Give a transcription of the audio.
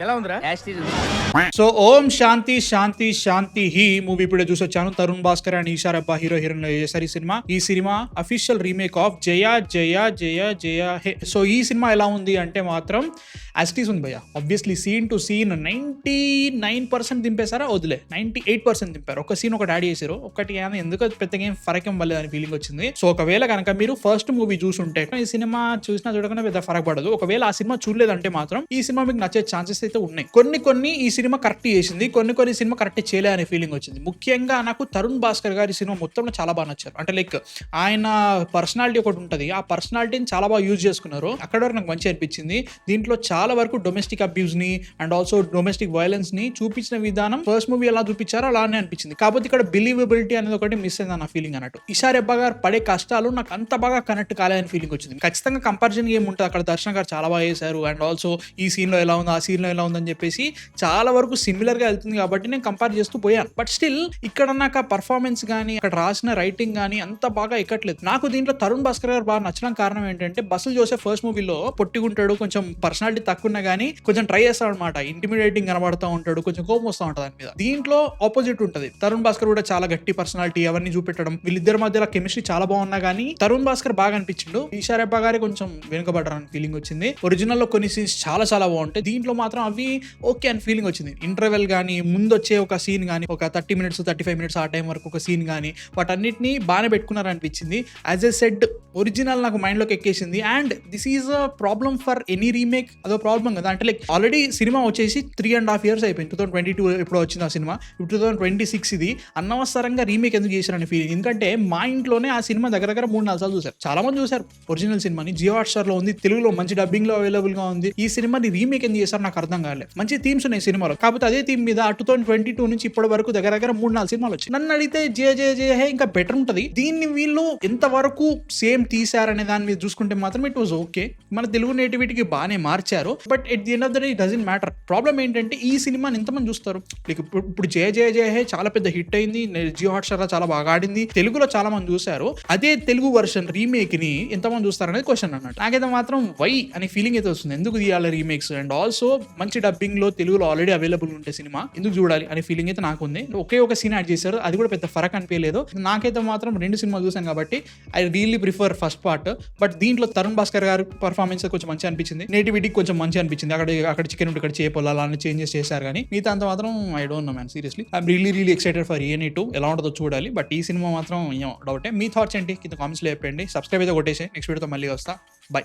ఎలా ఉందిరా? యాస్టీజ్ ఉంది. So Om Shanti Shanti Shantihi movie ఇప్పుడే చూసి వచ్చాను. Tarun Bhaskar and Eesha Rebba hero heroine చేశారు ఈ సినిమా official remake of Jaya Jaya Jaya Jaya Hey. So ఈ సినిమా ఎలా ఉంది అంటే మాత్రం యాస్టీజ్ ఉంది భయ్య. ఆబ్వియస్లీ సీన్ టు సీన్ 99% దింపేశారా, వదిలే 98% దింపారు. ఒక సీన్ ఒకటి యాడ్ చేశారు, ఒకటి ఎందుకు పెద్దగా ఏం ఫరక్ ఏం వల్లేదు అని ఫీలింగ్ వచ్చింది. సో ఒకవేళ కనుక మీరు ఫస్ట్ మూవీ చూసుంటే ఈ సినిమా చూసినా చూడకుండా పెద్ద ఫరక్ పడదు. ఒకవేళ ఆ సినిమా చూడలేదంటే మాత్రం ఈ సినిమా మీకు నచ్చే ఛాన్సెస్ అయితే ఉన్నాయి. కొన్ని ఈ సినిమా కరెక్ట్ చేసింది, కొన్ని సినిమా కరెక్ట్ చేయలే అనే ఫీలింగ్ వచ్చింది. ముఖ్యంగా నాకు తరుణ్ భాస్కర్ గారి సినిమా మొత్తంలో చాలా బాగా నచ్చారు. అంటే లైక్ ఆయన పర్సనాలిటీ ఒకటి ఉంటుంది, ఆ పర్సనాలిటీని చాలా బాగా యూజ్ చేసుకున్నారు. అక్కడ వరకు నాకు మంచి అనిపించింది. దీంట్లో చాలా వరకు డొమెస్టిక్ అబ్యూస్ ని అండ్ ఆల్సో డొమెస్టిక్ వైలెన్స్ ని చూపించిన విధానం ఫస్ట్ మూవీ ఎలా చూపించారో అలానే అనిపించింది. కాకపోతే ఇక్కడ బిలీవబిలిటీ అనేది ఒకటి మిస్ అయింది నా ఫీలింగ్ అన్నట్టు. ఈషా రెబ్బా గారు పడే కష్టాలు నాకు అంత బాగా కనెక్ట్ కాలేదని ఫీలింగ్ వచ్చింది. ఖచ్చితంగా కంపారిజన్ ఏమి ఉంటుంది, అక్కడ దర్శన్ గారు చాలా బాగా చేశారు అండ్ ఆల్సో ఈ సీన్ లో ఎలా ఉంది, ఆ సీన్ లో ఎలా ఉందని చెప్పేసి చాలా వరకు సిమిలర్ గా వెళ్తుంది కాబట్టి నేను కంపేర్ చేస్తూ పోయాను. బట్ స్టిల్ ఇక్కడ నాకు ఆ పర్ఫార్మెన్స్ కానీ అక్కడ రాసిన రైటింగ్ కానీ అంత బాగా ఎక్కట్లేదు. నాకు దీంట్లో తరుణ్ భాస్కర్ గారు బాగా నచ్చడం కారణం ఏంటంటే బస్సులు జోసెఫ్ ఫస్ట్ మూవీలో పొట్టిగుంటాడు, కొంచెం పర్సనాలిటీ తక్కువ ఉన్నా కానీ కొంచెం ట్రై చేస్తాడు అనమాట, ఇంటిమిడేటింగ్ కనబడతా ఉంటాడు, కొంచెం కోపం వస్తూ ఉంటుంది దాని మీద. దీంట్లో ఆపోజిట్ ఉంటుంది. తరుణ్ భాస్కర్ కూడా చాలా గట్టి పర్సనాలిటీ అవన్నీ చూపెట్టడం, వీళ్ళిద్దరి మధ్యలో కెమిస్ట్రీ చాలా బాగున్నా కానీ తరుణ్ భాస్కర్ బాగా అనిపించిండు. ఈషా రెబ్బా గారి కొంచెం వెనుకబడ్డారని ఫీలింగ్ వచ్చింది. ఒరిజినల్ లో కొన్ని సీన్స్ చాలా చాలా బాగుంటాయి, దీంట్లో మాత్రం అవి ఓకే అని ఫీలింగ్ వచ్చింది. ఇంటర్వెల్ కానీ ముందు వచ్చే ఒక సీన్ కానీ ఒక 30 minutes 35 minutes ఆ టైం వరకు ఒక సీన్ కానీ వాటన్నిటిని బాగానే పెట్టుకున్నారు అనిపించింది. యాజ్ ఎ సెడ్ ఒరిజినల్ నాకు మైండ్ లోకి ఎక్కేసింది. And this is a problem for any remake, అదో ప్రాబ్లం కదా. అంటే లైక్ ఆల్రెడీ సినిమా వచ్చేసి 3.5 years అయిపోయింది. 2022 ఎప్పుడో వచ్చింది ఆ సినిమా, 2026 ఇది. అనవసరంగా రీమేక్ ఎందుకు చేశారని ఫీలింగ్. ఎందుకంటే మా ఇంట్లోనే ఆ సినిమా దగ్గర 3-4 సార్లు చూశారు. చాలా మంది చూశారు ఒరిజినల్ సినిమాని. జియో హాట్‌స్టార్ లో ఉంది, తెలుగులో మంచి డబ్బింగ్ లో అవైలబుల్ గా ఉంది. ఈ సినిమాని రీమేక్ ఎందుకు చేశారు నాకు అర్థం కాలేదు. మంచి థీమ్స్ ఉన్నాయి సినిమాలో, కాకపోతే అదే థీమ్ మీద 2022 నుంచి ఇప్పటి వరకు దగ్గర 3-4 సినిమాలు వచ్చాయి. నన్ను అడిగితే జయ జయ జయ హే ఇంకా బెటర్ ఉంటుంది. దీన్ని వీళ్ళు ఎంతవరకు సేమ్ తీసారనే దాని మీద చూసుకుంటే మాత్రం ఇట్ వాజ్ ఓకే. మన తెలుగు నేటివిటీకి బాగానే మార్చారు. But at the end of the day it doesn't matter. Problem ఏంటంటే ఈ సినిమాని ఎంతమంది చూస్తారు. లైక్ ఇప్పుడు జయ జయ జయ హే చాలా పెద్ద హిట్ అయింది, జియో హాట్‌స్టార్ చాలా బాగా ఆడింది, తెలుగులో చాలా మంది చూశారు. అదే తెలుగు వర్షన్ రీమేక్ ని ఎంతమంది చూస్తారు అనేది క్వశ్చన్ అన్నట్టు. నాకైతే మాత్రం వై అనే ఫీలింగ్ అయితే వస్తుంది. ఎందుకు తీయాలి రీమేక్స్ అండ్ ఆల్సో మంచి డబ్బింగ్ లో తెలుగులో ఆల్రెడీ అవైలబుల్ ఉంటే సినిమా ఎందుకు చూడాలి అనే ఫీలింగ్ అయితే నాకు ఉంది. ఒకే ఒక సీన్ యాడ్ చేశారు, అది కూడా పెద్ద ఫరక్ అనిపించలేదు. నాకైతే మాత్రం 2 సినిమాలు చూసాను కాబట్టి I really prefer first part. But దీంట్లో తరుణ్ భాస్కర్ గారు పర్ఫార్మెన్స్ కొంచెం మంచి అనిపించింది, నేటివిటీ కొంచెం మంచి అనిపించింది. అక్కడ చికెన్ ఇక్కడ చేపలు అలా చేంజెస్ చేశారు కానీ మిగతా అంత మాత్రం I don't know man. Seriously I'm really excited for ENE 2. ఎలా ఉంటుందో చూడాలి. బట్ ఈ సినిమా మాత్రం డౌటే. మీ థాట్స్ ఏంటి కింద కామెంట్స్ లో చెప్పండి. సబ్స్క్రైబ్ అయితే కొట్టేసి నెక్స్ట్ వీడియోతో మళ్ళీ వస్తా. బై.